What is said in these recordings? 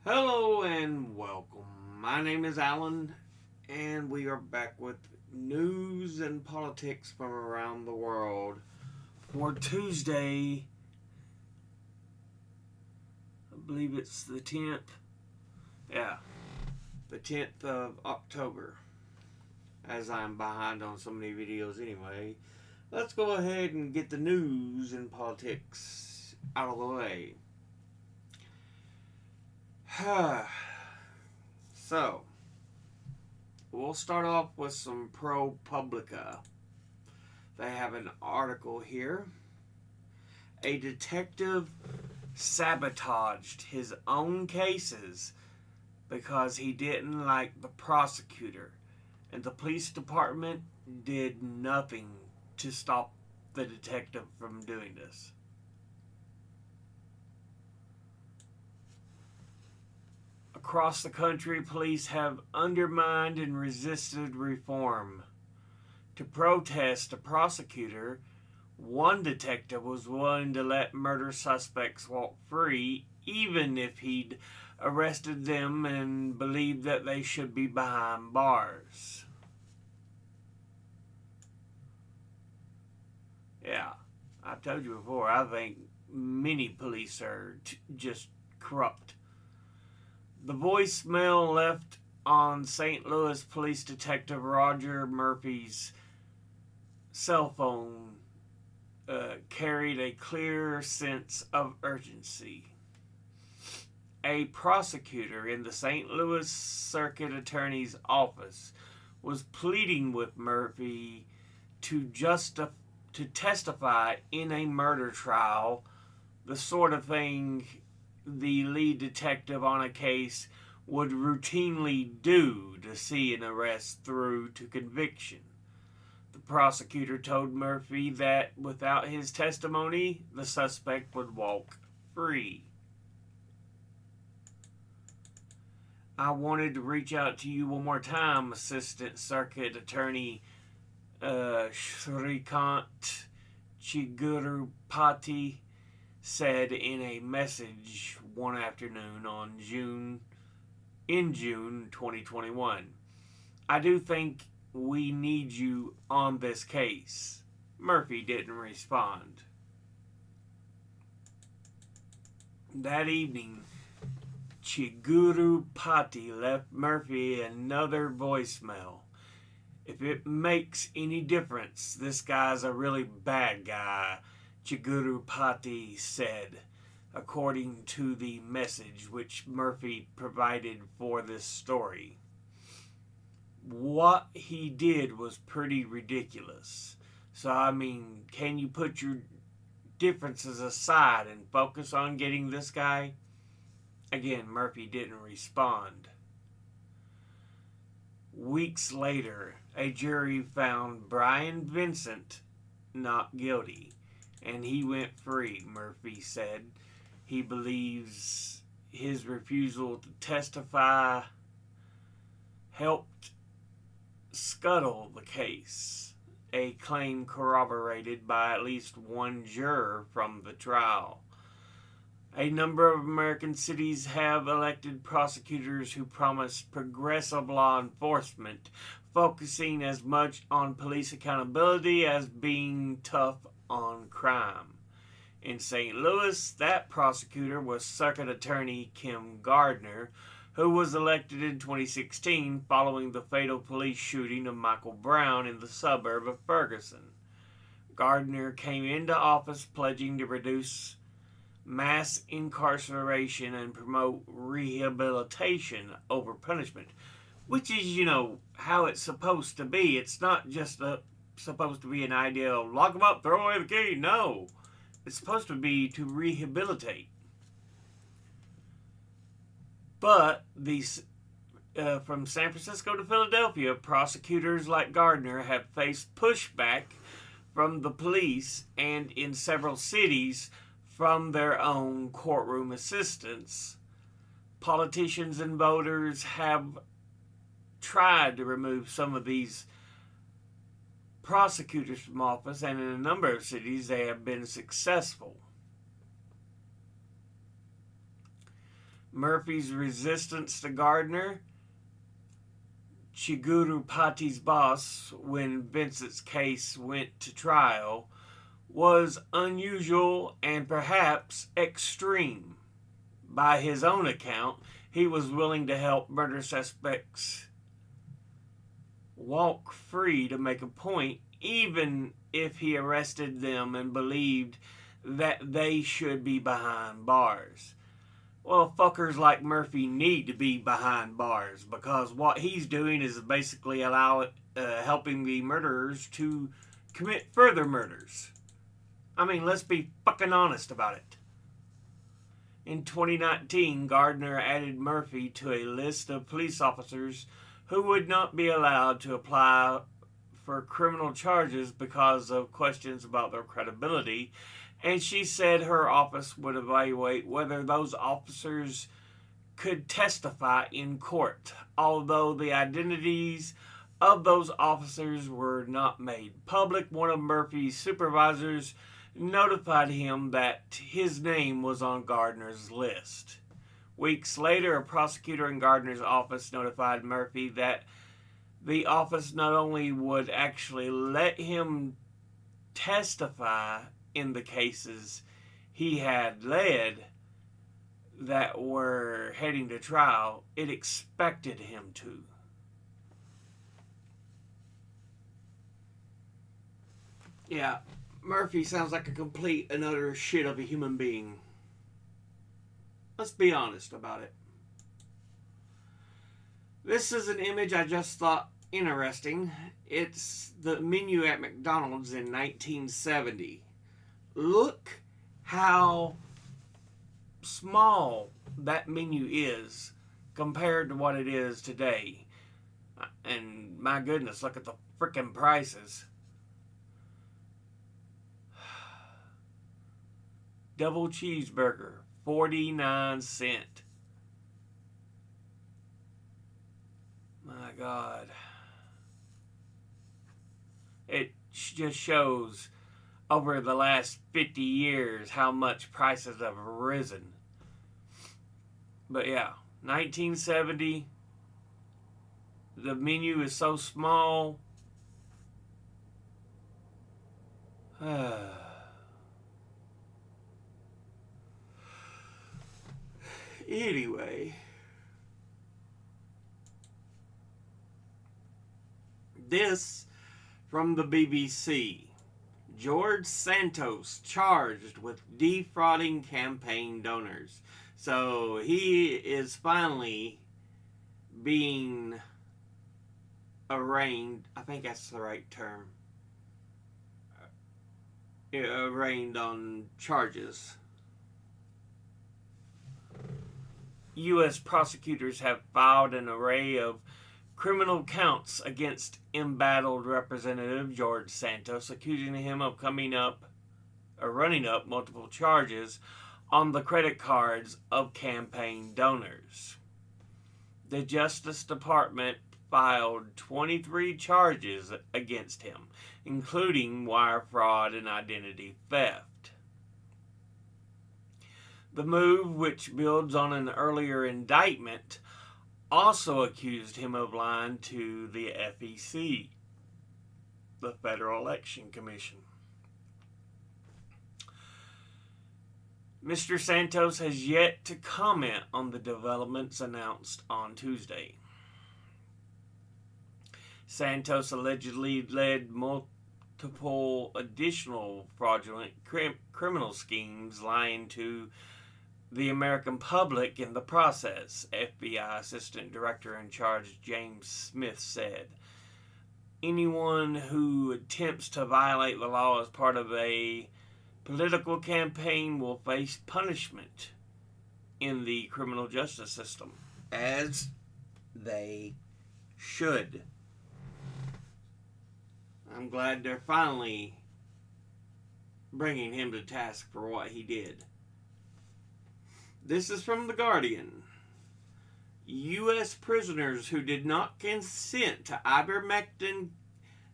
Hello and welcome. My name is Alan, and we are back with news and politics from around the world for Tuesday. I believe it's the 10th. Yeah, the 10th of October. As I'm behind on so many videos anyway, let's go ahead and get the news and politics out of the way. So, we'll start off with some ProPublica. They have an article here. A detective sabotaged his own cases because he didn't like the prosecutor, and the police department did nothing to stop the detective from doing this. Across the country, police have undermined and resisted reform. To protest a prosecutor, one detective was willing to let murder suspects walk free even if he'd arrested them and believed that they should be behind bars. Yeah, I've told you before, I think many police are just corrupt. The voicemail left on St. Louis Police Detective Roger Murphy's cell phone carried a clear sense of urgency. A prosecutor in the St. Louis Circuit Attorney's Office was pleading with Murphy to testify in a murder trial, the sort of thing the lead detective on a case would routinely do to see an arrest through to conviction. The prosecutor told Murphy that without his testimony, the suspect would walk free. I wanted to reach out to you one more time, Assistant Circuit Attorney Shrikant Chigurupati said in a message one afternoon in June 2021. I do think we need you on this case. Murphy didn't respond. That evening, Chigurupati left Murphy another voicemail. If it makes any difference, this guy's a really bad guy, Chigurupati said, according to the message which Murphy provided for this story. What he did was pretty ridiculous. So, I mean, can you put your differences aside and focus on getting this guy? Again, Murphy didn't respond. Weeks later, a jury found Brian Vincent not guilty, and he went free, Murphy said. He believes his refusal to testify helped scuttle the case, a claim corroborated by at least one juror from the trial. A number of American cities have elected prosecutors who promise progressive law enforcement, focusing as much on police accountability as being tough on crime. In St. Louis, that prosecutor was Circuit Attorney Kim Gardner, who was elected in 2016 following the fatal police shooting of Michael Brown in the suburb of Ferguson. Gardner came into office pledging to reduce mass incarceration and promote rehabilitation over punishment, which is, how it's supposed to be. It's not just supposed to be an idea of lock them up, throw away the key. No, it's supposed to be to rehabilitate. But these from San Francisco to Philadelphia, prosecutors like Gardner have faced pushback from the police and in several cities from their own courtroom assistants. Politicians and voters have tried to remove some of these prosecutors from office, and in a number of cities they have been successful. Murphy's resistance to Gardner, Chigurupati's boss, when Vincent's case went to trial, was unusual and perhaps extreme. By his own account, he was willing to help murder suspects walk free to make a point, even if he arrested them and believed that they should be behind bars. Well, fuckers like Murphy need to be behind bars because what he's doing is basically helping the murderers to commit further murders. I mean, let's be fucking honest about it. In 2019, Gardner added Murphy to a list of police officers who would not be allowed to apply for criminal charges because of questions about their credibility, and she said her office would evaluate whether those officers could testify in court, although the identities of those officers were not made public. One of Murphy's supervisors notified him that his name was on Gardner's list. Weeks later, a prosecutor in Gardner's office notified Murphy that the office not only would actually let him testify in the cases he had led that were heading to trial, it expected him to. Yeah, Murphy sounds like a complete and utter shit of a human being. Let's be honest about it. This is an image I just thought interesting. It's the menu at McDonald's in 1970. Look how small that menu is compared to what it is today. And my goodness, look at the freaking prices. Double cheeseburger, 49 cents. My God. It just shows over the last 50 years how much prices have risen. But yeah, 1970, the menu is so small. Anyway, this from the BBC. George Santos charged with defrauding campaign donors. So he is finally being arraigned. I think that's the right term. Arraigned on charges. U.S. prosecutors have filed an array of criminal counts against embattled Representative George Santos, accusing him of running up multiple charges on the credit cards of campaign donors. The Justice Department filed 23 charges against him, including wire fraud and identity theft. The move, which builds on an earlier indictment, also accused him of lying to the FEC, the Federal Election Commission. Mr. Santos has yet to comment on the developments announced on Tuesday. Santos allegedly led multiple additional fraudulent criminal schemes, lying to the American public in the process, FBI Assistant Director in Charge James Smith said. Anyone who attempts to violate the law as part of a political campaign will face punishment in the criminal justice system, as they should. I'm glad they're finally bringing him to task for what he did. This is from The Guardian. U.S. prisoners who did not consent to ivermectin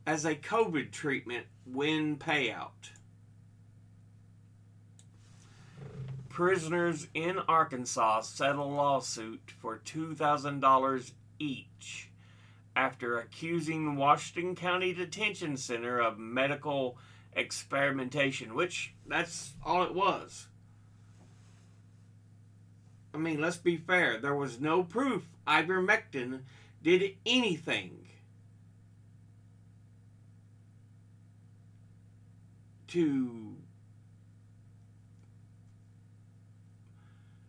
as a COVID treatment win payout. prisoners in Arkansas settle lawsuit for $2,000 each after accusing Washington County Detention Center of medical experimentation, which that's all it was. I mean, let's be fair. There was no proof ivermectin did anything to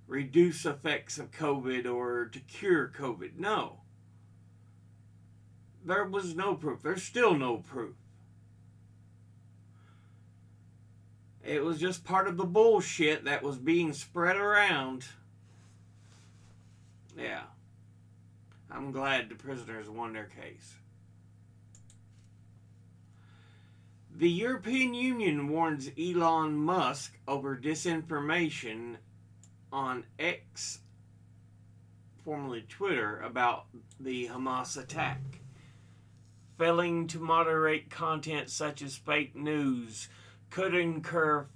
reduce effects of COVID or to cure COVID. No. There was no proof. There's still no proof. It was just part of the bullshit that was being spread around. Yeah. I'm glad the prisoners won their case. The European Union warns Elon Musk over disinformation on X, formerly Twitter, about the Hamas attack. Failing to moderate content such as fake news could incur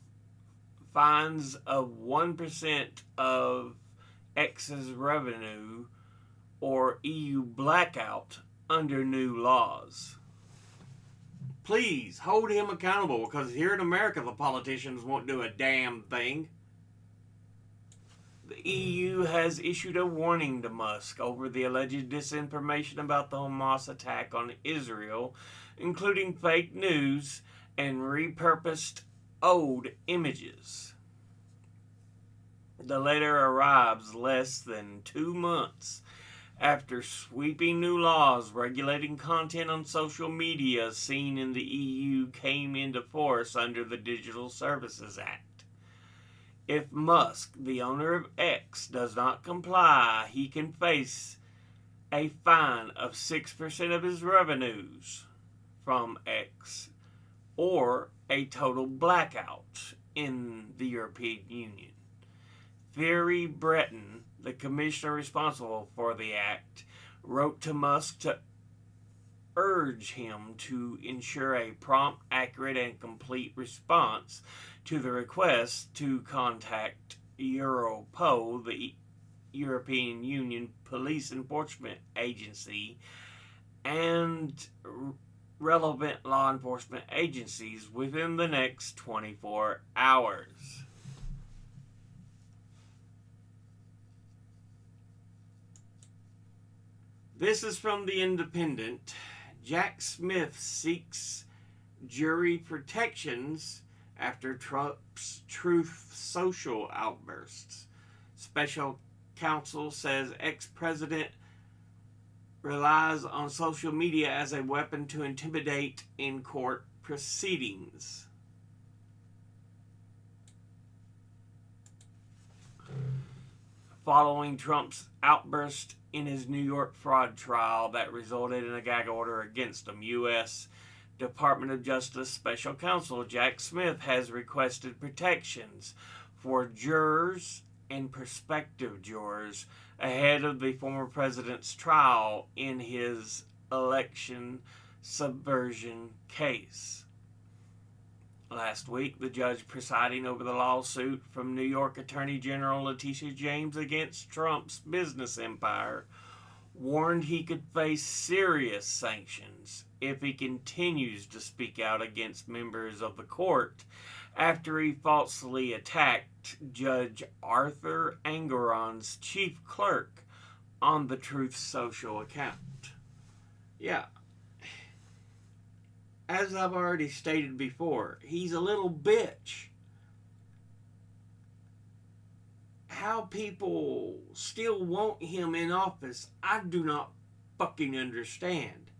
fines of 1% of X's revenue or EU blackout under new laws. Please hold him accountable, because here in America the politicians won't do a damn thing. The EU has issued a warning to Musk over the alleged disinformation about the Hamas attack on Israel, including fake news and repurposed old images. The letter arrives less than 2 months after sweeping new laws regulating content on social media seen in the EU came into force under the Digital Services Act. If Musk, the owner of X, does not comply, he can face a fine of 6% of his revenues from X, or a total blackout in the European Union. Thierry Breton, the commissioner responsible for the act, wrote to Musk to urge him to ensure a prompt, accurate, and complete response to the request to contact Europol, the European Union Police Enforcement Agency, and relevant law enforcement agencies within the next 24 hours. This is from The Independent. Jack Smith seeks jury protections after Trump's Truth Social outbursts. Special counsel says ex-president relies on social media as a weapon to intimidate in court proceedings. Following Trump's outburst in his New York fraud trial that resulted in a gag order against him, U.S. Department of Justice Special Counsel Jack Smith has requested protections for jurors and prospective jurors ahead of the former president's trial in his election subversion case. Last week, the judge presiding over the lawsuit from New York Attorney General Letitia James against Trump's business empire warned he could face serious sanctions if he continues to speak out against members of the court after he falsely attacked Judge Arthur Engoron's chief clerk on the Truth Social account. Yeah. As I've already stated before, he's a little bitch. How people still want him in office, I do not fucking understand.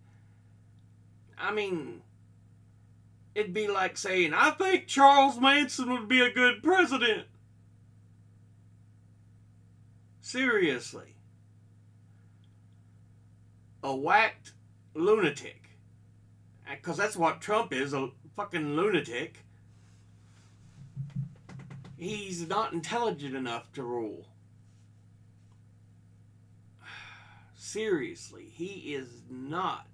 I mean, it'd be like saying, I think Charles Manson would be a good president. Seriously. A whacked lunatic. Because that's what Trump is, a fucking lunatic. He's not intelligent enough to rule. Seriously, he is not.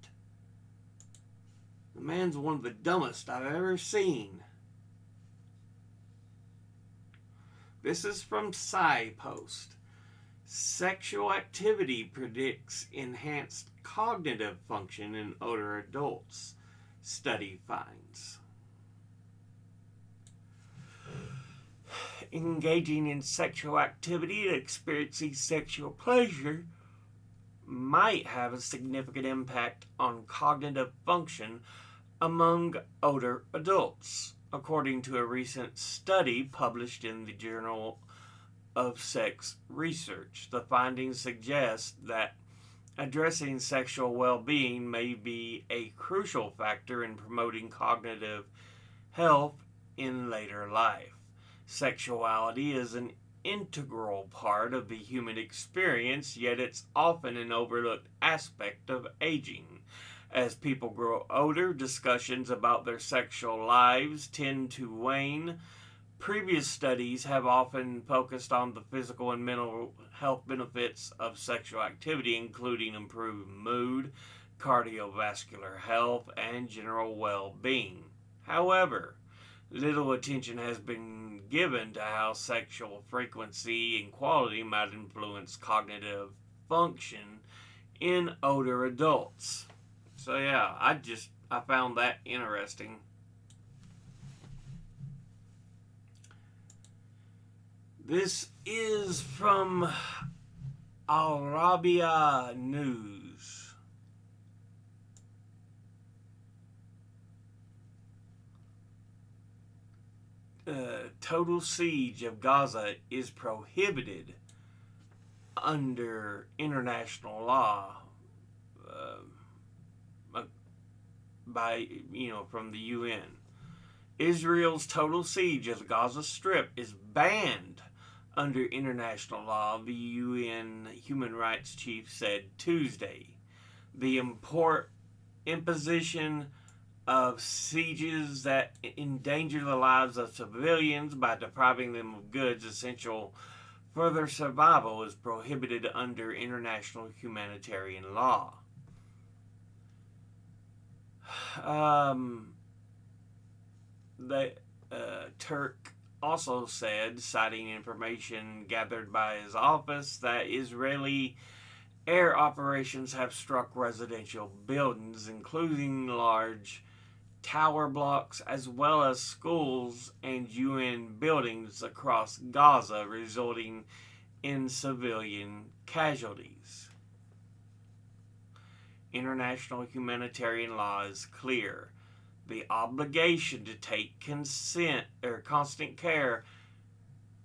The man's one of the dumbest I've ever seen. This is from SciPost. Sexual activity predicts enhanced cognitive function in older adults, study finds. Engaging in sexual activity and experiencing sexual pleasure might have a significant impact on cognitive function among older adults, according to a recent study published in the Journal of Sex Research. The findings suggest that addressing sexual well being may be a crucial factor in promoting cognitive health in later life. Sexuality is an integral part of the human experience, yet it's often an overlooked aspect of aging. As people grow older, discussions about their sexual lives tend to wane. Previous studies have often focused on the physical and mental health benefits of sexual activity, including improved mood, cardiovascular health, and general well being. However, little attention has been given to how sexual frequency and quality might influence cognitive function in older adults. So yeah, I found that interesting. This is from Al Arabiya News. Total siege of Gaza is prohibited under international law by from the UN. Israel's total siege of the Gaza Strip is banned under international law, the UN human rights chief said Tuesday. The imposition of sieges that endanger the lives of civilians by depriving them of goods essential for their survival is prohibited under international humanitarian law. Turk also said, citing information gathered by his office, that Israeli air operations have struck residential buildings, including large tower blocks, as well as schools and UN buildings across Gaza, resulting in civilian casualties. International humanitarian law is clear. The obligation to take constant care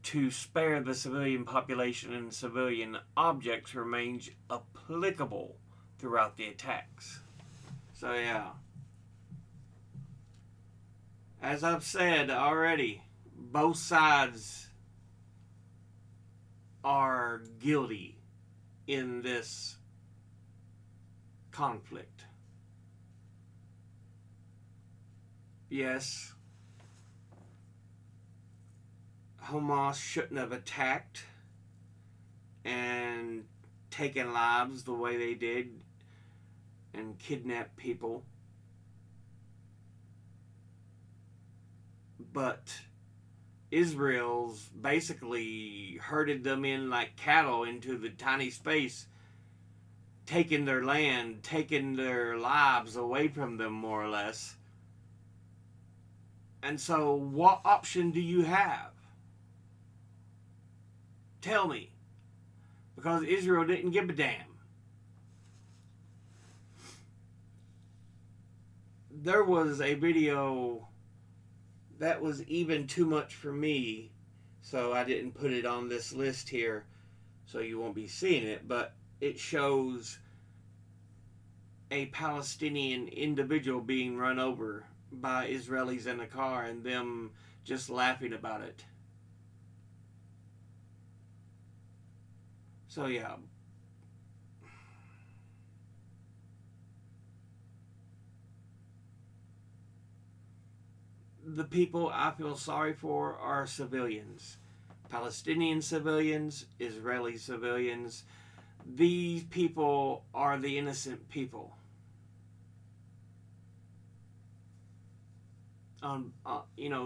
to spare the civilian population and civilian objects remains applicable throughout the attacks. So yeah, as I've said already, both sides are guilty in this conflict. Yes, Hamas shouldn't have attacked and taken lives the way they did and kidnapped people. But Israel's basically herded them in like cattle into the tiny space, taking their land, taking their lives away from them, more or less. And so, what option do you have? Tell me. Because Israel didn't give a damn. There was a video that was even too much for me, so I didn't put it on this list here, so you won't be seeing it, but it shows a Palestinian individual being run over by Israelis in a car and them just laughing about it. So yeah. The people I feel sorry for are civilians. Palestinian civilians, Israeli civilians. These people are the innocent people.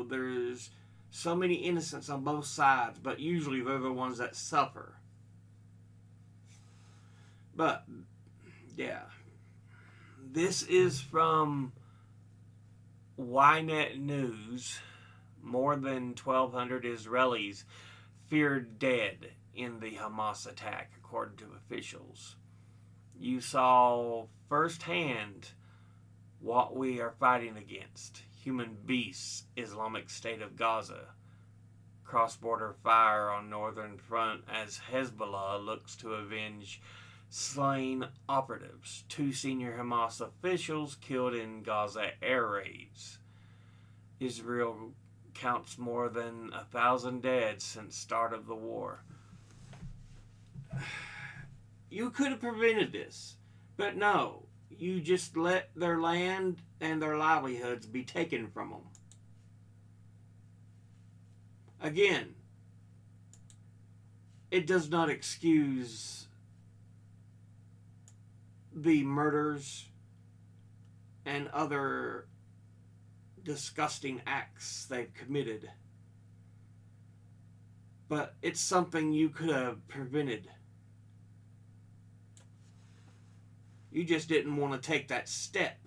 There's So many innocents on both sides, but usually they're the ones that suffer. But, yeah. This is from Ynet News. More than 1,200 Israelis feared dead in the Hamas attack, according to officials. You saw firsthand what we are fighting against. Human beasts, Islamic State of Gaza. Cross-border fire on northern front as Hezbollah looks to avenge slain operatives. 2 senior Hamas officials killed in Gaza air raids. Israel counts more than 1,000 dead since start of the war. You could have prevented this, but no. You just let their land and their livelihoods be taken from them. Again, it does not excuse the murders and other disgusting acts they've committed. But it's something you could have prevented. You just didn't want to take that step.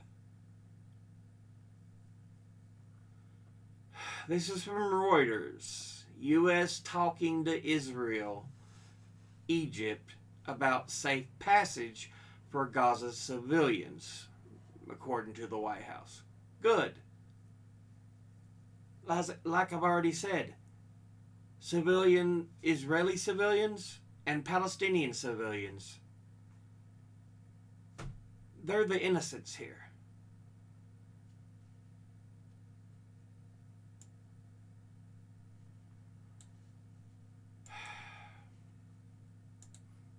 This is from Reuters. U.S. talking to Israel, Egypt about safe passage for Gaza's civilians, according to the White House. Good. Like I've already said, Israeli civilians and Palestinian civilians, they're the innocents here.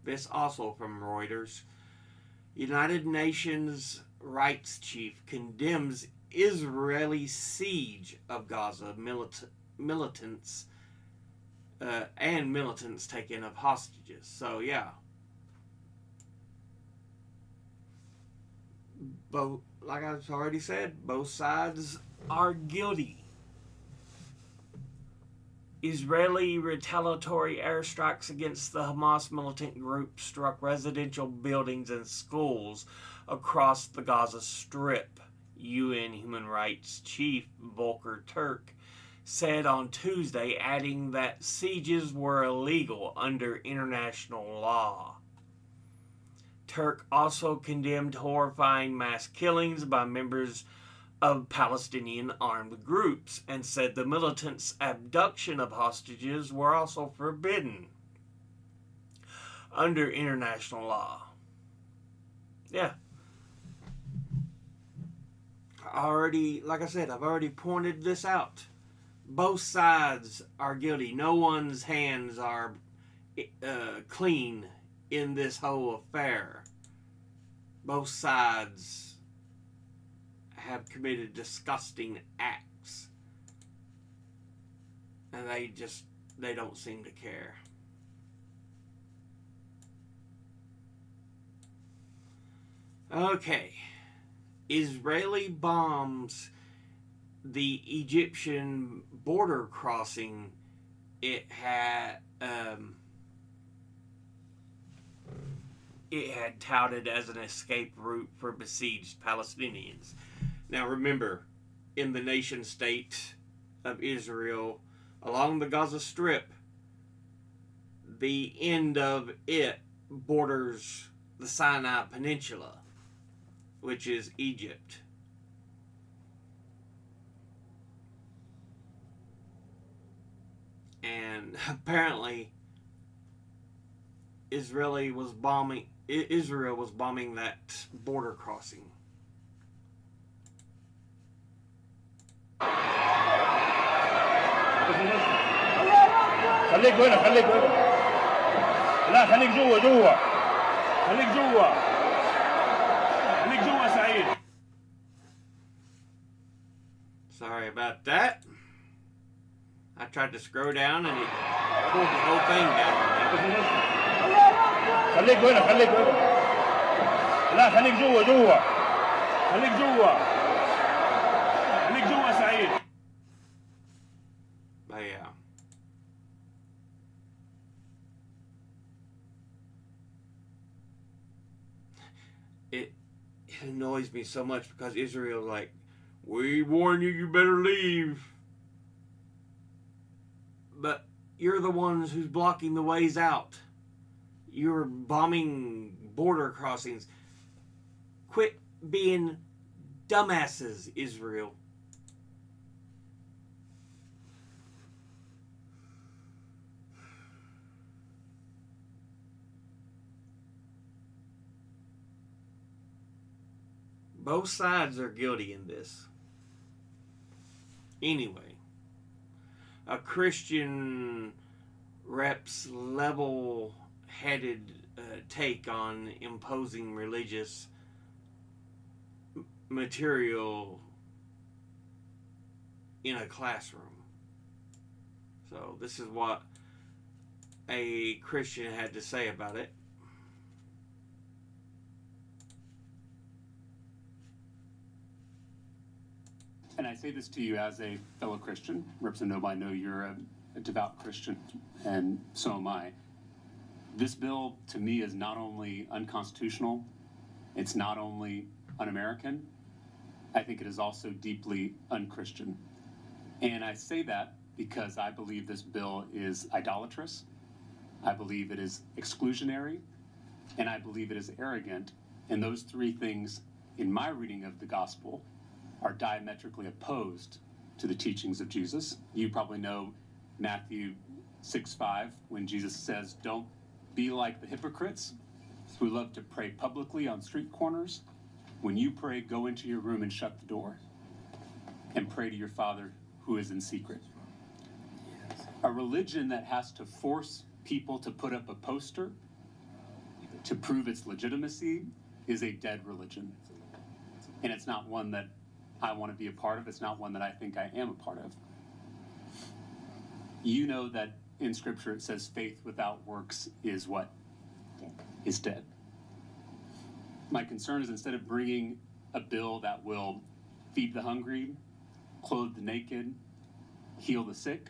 This also from Reuters. United Nations rights chief condemns Israeli siege of Gaza, militants taking of hostages. So yeah, both, like I've already said, both sides are guilty. Israeli retaliatory airstrikes against the Hamas militant group struck residential buildings and schools across the Gaza Strip. UN Human Rights Chief Volker Turk said on Tuesday, adding that sieges were illegal under international law. Turk also condemned horrifying mass killings by members of Palestinian armed groups and said the militants' abduction of hostages were also forbidden under international law. Yeah. Like I said, I've already pointed this out. Both sides are guilty. No one's hands are clean in this whole affair. Both sides have committed disgusting acts, and they don't seem to care. Okay. Israeli bombs the Egyptian border crossing it had touted as an escape route for besieged Palestinians. Now remember, in the nation state of Israel, along the Gaza Strip, the end of it borders the Sinai Peninsula, which is Egypt. And apparently, Israel was bombing that border crossing. خليك هنا خليك هنا لا خليك جوا خليك جوا سعيد. Sorry about that. I tried to scroll down and it pulled the whole thing down on me. خليك هنا لا خليك جوا خليك جوا سعيد. But yeah. it annoys me so much because Israel, like, we warn you, you better leave. But you're the ones who's blocking the ways out. You're bombing border crossings. Quit being dumbasses, Israel. Both sides are guilty in this. Anyway, a Christian rep's level-headed take on imposing religious material in a classroom. So this is what a Christian had to say about it. And I say this to you as a fellow Christian. Representative, I know you're a devout Christian, and so am I. This bill, to me, is not only unconstitutional, it's not only un-American, I think it is also deeply un-Christian. And I say that because I believe this bill is idolatrous, I believe it is exclusionary, and I believe it is arrogant. And those three things, in my reading of the gospel, are diametrically opposed to the teachings of Jesus. You probably know Matthew 6:5, when Jesus says, don't be like the hypocrites who love to pray publicly on street corners. When you pray, go into your room and shut the door and pray to your Father who is in secret. A religion that has to force people to put up a poster to prove its legitimacy is a dead religion. And it's not one that I want to be a part of. It's not one that I think I am a part of. You know that in Scripture it says faith without works is what? Is dead. My concern is, instead of bringing a bill that will feed the hungry, clothe the naked, heal the sick,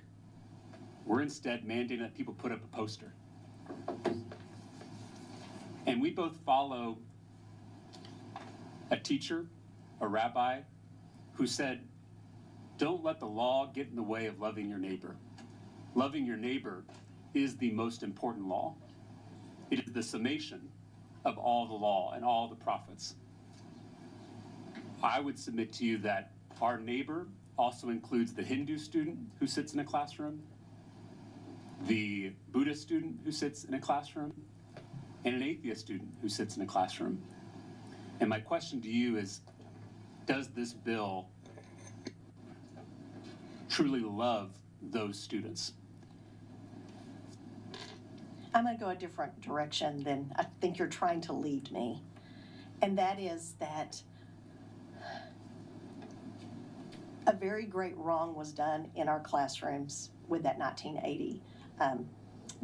we're instead mandating that people put up a poster. And we both follow a teacher, a rabbi, who said, don't let the law get in the way of loving your neighbor. Loving your neighbor is the most important law. It is the summation of all the law and all the prophets. I would submit to you that our neighbor also includes the Hindu student who sits in a classroom, the Buddhist student who sits in a classroom, and an atheist student who sits in a classroom. And my question to you is, does this bill truly love those students? I'm going to go a different direction than I think you're trying to lead me. And that is that a very great wrong was done in our classrooms with that 1980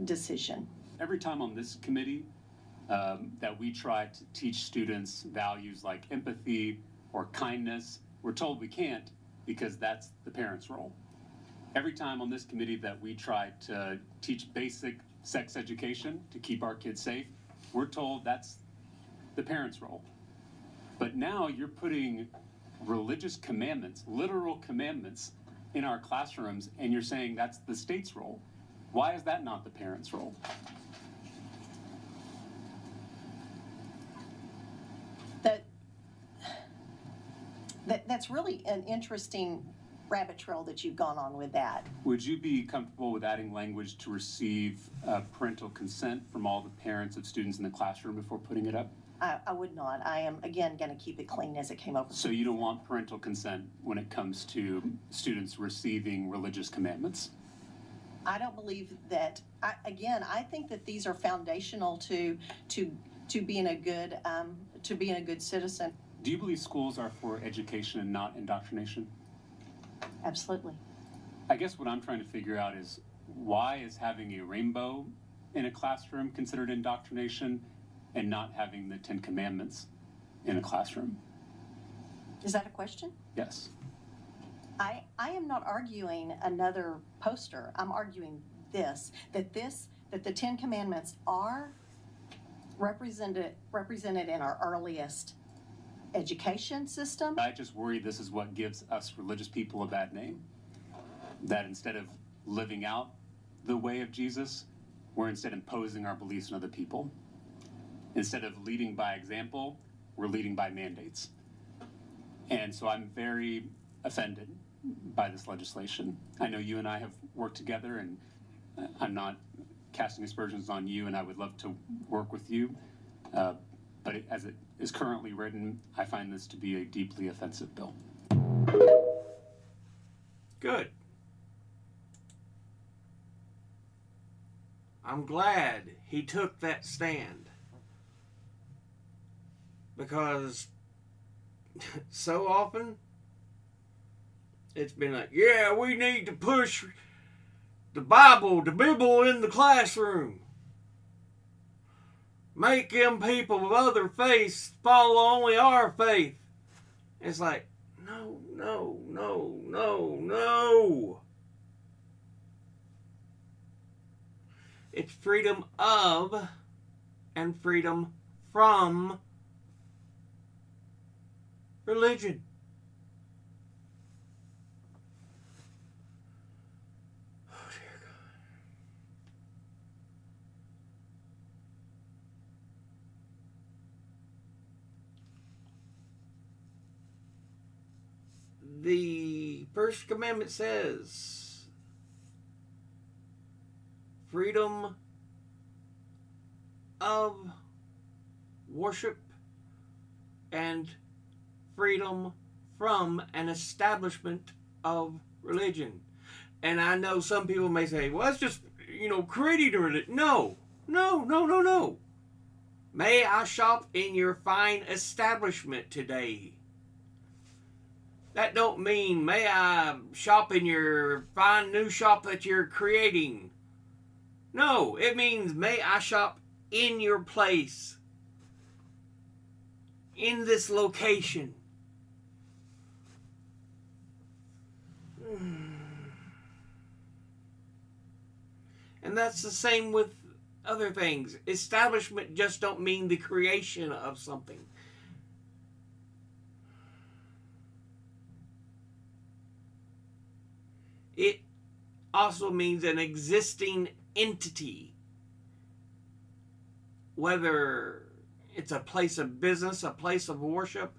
decision. Every time on this committee that we try to teach students values like empathy or kindness, we're told we can't because that's the parents' role. Every time on this committee that we try to teach basic sex education to keep our kids safe, we're told that's the parents' role. But now you're putting religious commandments, literal commandments, in our classrooms, and you're saying that's the state's role. Why is that not the parents' role? That's really an interesting rabbit trail that you've gone on with that. Would you be comfortable with adding language to receive parental consent from all the parents of students in the classroom before putting it up? I would not. I am, again, going to keep it clean as it came over. So you don't want parental consent when it comes to students receiving religious commandments? I don't believe that. I think that these are foundational to being a good citizen. Do you believe schools are for education and not indoctrination? Absolutely. I guess what I'm trying to figure out is, why is having a rainbow in a classroom considered indoctrination and not having the 10 Commandments in a classroom? Is that a question? Yes. I am not arguing another poster. I'm arguing that the 10 Commandments are represented in our earliest education system. I just worry this is what gives us religious people a bad name. That instead of living out the way of Jesus, we're instead imposing our beliefs on other people. Instead of leading by example, we're leading by mandates. And so I'm very offended by this legislation. I know you and I have worked together, and I'm not casting aspersions on you, and I would love to work with you. But as it is currently written, I find this to be a deeply offensive bill. Good. I'm glad he took that stand. Because so often it's been like, yeah, we need to push the Bible in the classroom. Make them people of other faiths follow only our faith. It's like, no, no, no, no, no. It's freedom of and freedom from religion. Oh, dear God. The First Commandment says, freedom of worship and freedom from an establishment of religion. And I know some people may say, well, that's just, creating a religion. No, no, no, no, no. May I shop in your fine establishment today? That don't mean may I shop in your fine new shop that you're creating. No, it means may I shop in your place, in this location. And that's the same with other things. Establishment just don't mean the creation of something. It also means an existing entity. Whether it's a place of business, a place of worship.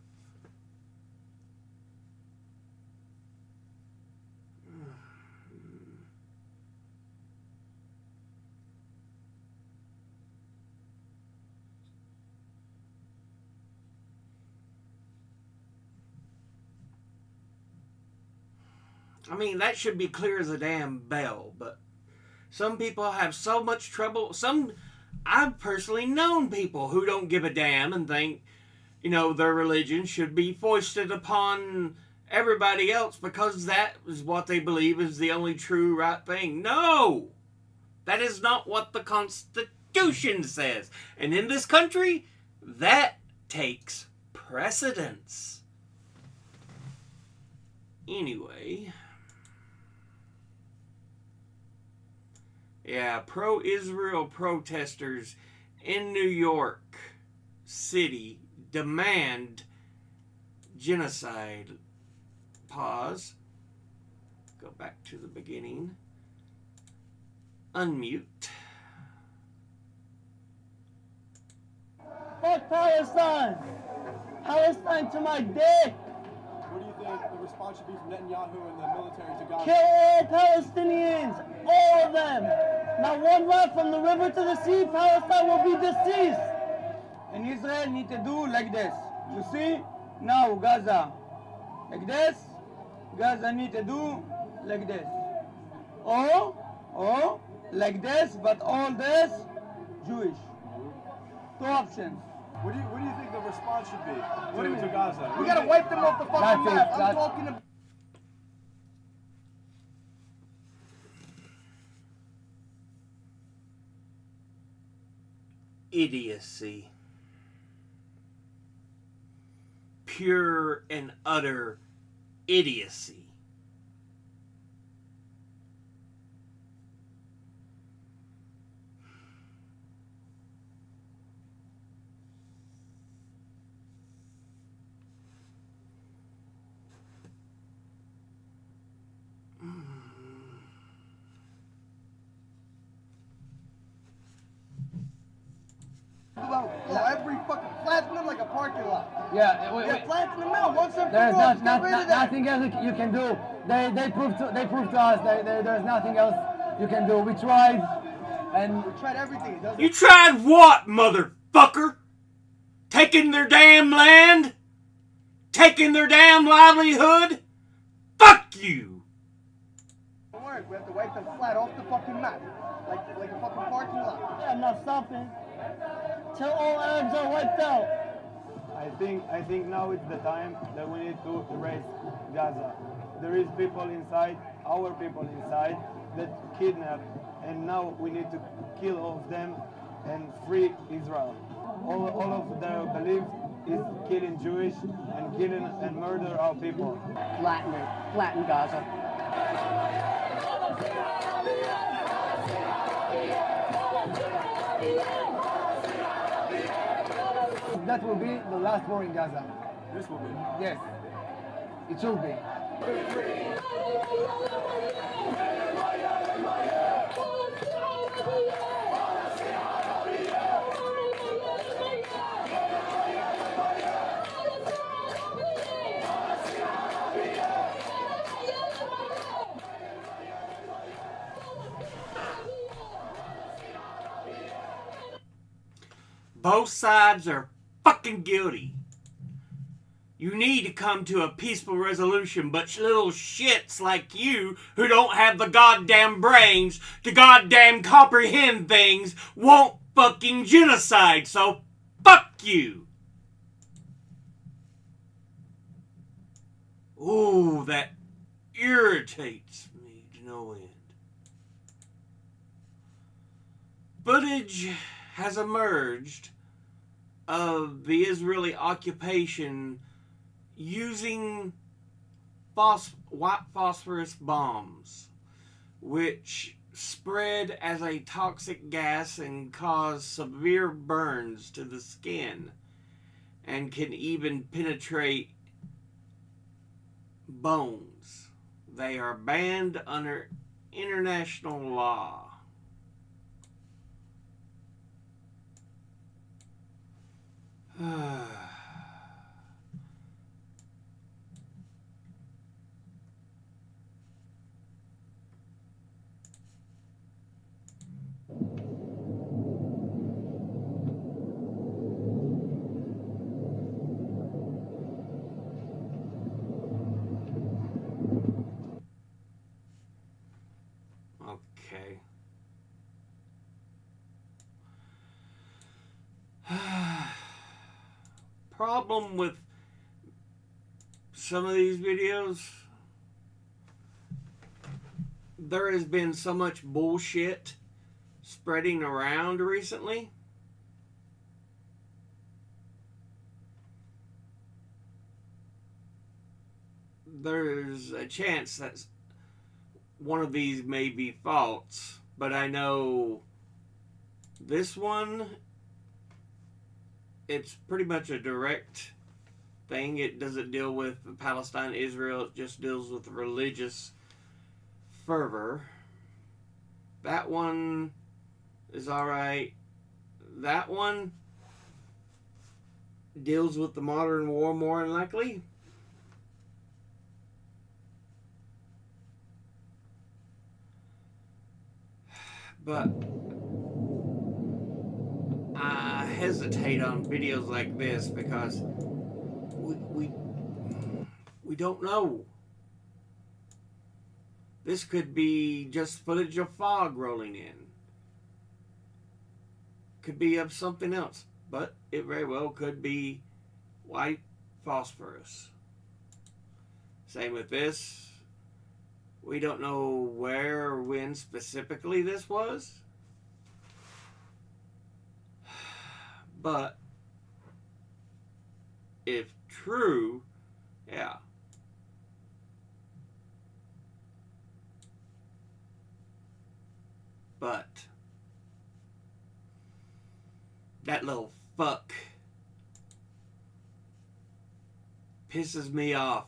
I mean, that should be clear as a damn bell, but some people have so much trouble. I've personally known people who don't give a damn and think, their religion should be foisted upon everybody else because that is what they believe is the only true right thing. No! That is not what the Constitution says. And in this country, that takes precedence. Anyway. Yeah, pro-Israel protesters in New York City demand genocide. Pause. Go back to the beginning. Unmute. Fuck Palestine! Palestine to my dick! What do you think the response should be from Netanyahu and the military to Gaza? Kill all Palestinians! All of them! Not one left from the river to the sea, Palestine will be deceased! And Israel need to do like this. You see? Now Gaza. Like this. Gaza need to do like this. Or like this, but all this Jewish. Two options. What do you think the response should be to Gaza? We gotta wipe them off the fucking map. I'm talking about. Idiocy. Pure and utter idiocy. out. Blow every fucking flatten them like a parking lot. Yeah, Flatten them out once and for there's all. Just get rid of that. nothing else you can do. They proved to us that there's nothing else you can do. We tried, and We tried everything. It doesn't. You tried what, motherfucker? Taking their damn land? Taking their damn livelihood? Fuck you! Work. We have to wipe them flat off the fucking map, like a fucking parking lot. I'm not stopping till all Arabs are wiped out. I think now it's the time that we need to erase Gaza. There is people inside, our people inside, that kidnap, and now we need to kill all of them and free Israel. All of their beliefs is killing Jewish and killing and murder our people. Flatten Gaza. That will be the last war in Gaza. This will be. Yes, it should be. Both sides are fucking guilty. You need to come to a peaceful resolution, but little shits like you who don't have the goddamn brains to goddamn comprehend things won't fucking genocide, so fuck you! Ooh, that irritates me to no end. Footage has emerged of the Israeli occupation using white phosphorus bombs, which spread as a toxic gas and cause severe burns to the skin and can even penetrate bones. They are banned under international law. Okay. Problem with some of these videos, there has been so much bullshit spreading around recently. There's a chance that one of these may be false, but I know this one, it's pretty much a direct thing. It doesn't deal with Palestine, Israel. It just deals with religious fervor. That one is alright. That one deals with the modern war more than likely. But I hesitate on videos like this because we don't know. This could be just footage of fog rolling in. Could be of something else, but it very well could be white phosphorus. Same with this. We don't know where or when specifically this was. But if true, yeah. But that little fuck pisses me off.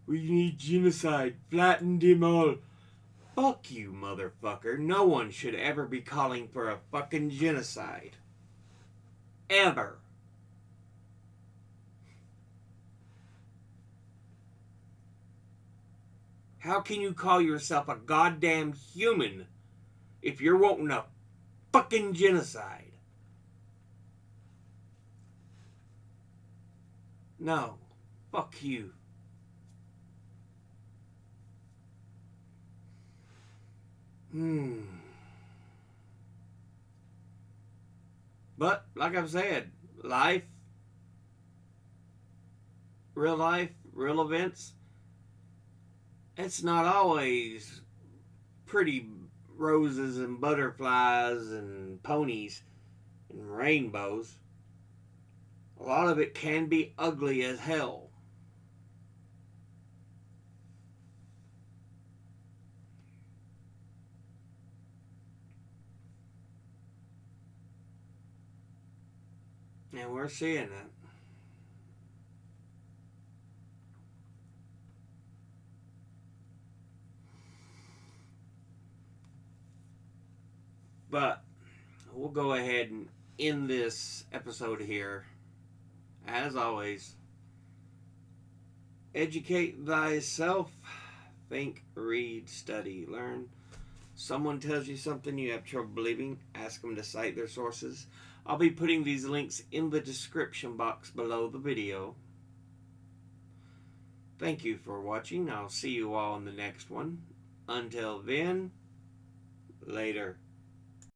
We need genocide. Flatten them all. Fuck you, motherfucker. No one should ever be calling for a fucking genocide. Ever. How can you call yourself a goddamn human if you're wanting a fucking genocide? No. Fuck you. But, like I've said, life, real events, it's not always pretty roses and butterflies and ponies and rainbows. A lot of it can be ugly as hell. And we're seeing that. But we'll go ahead and end this episode here. As always, educate thyself. Think, read, study, learn. Someone tells you something you have trouble believing, ask them to cite their sources. I'll be putting these links in the description box below the video. Thank you for watching. I'll see you all in the next one. Until then, later.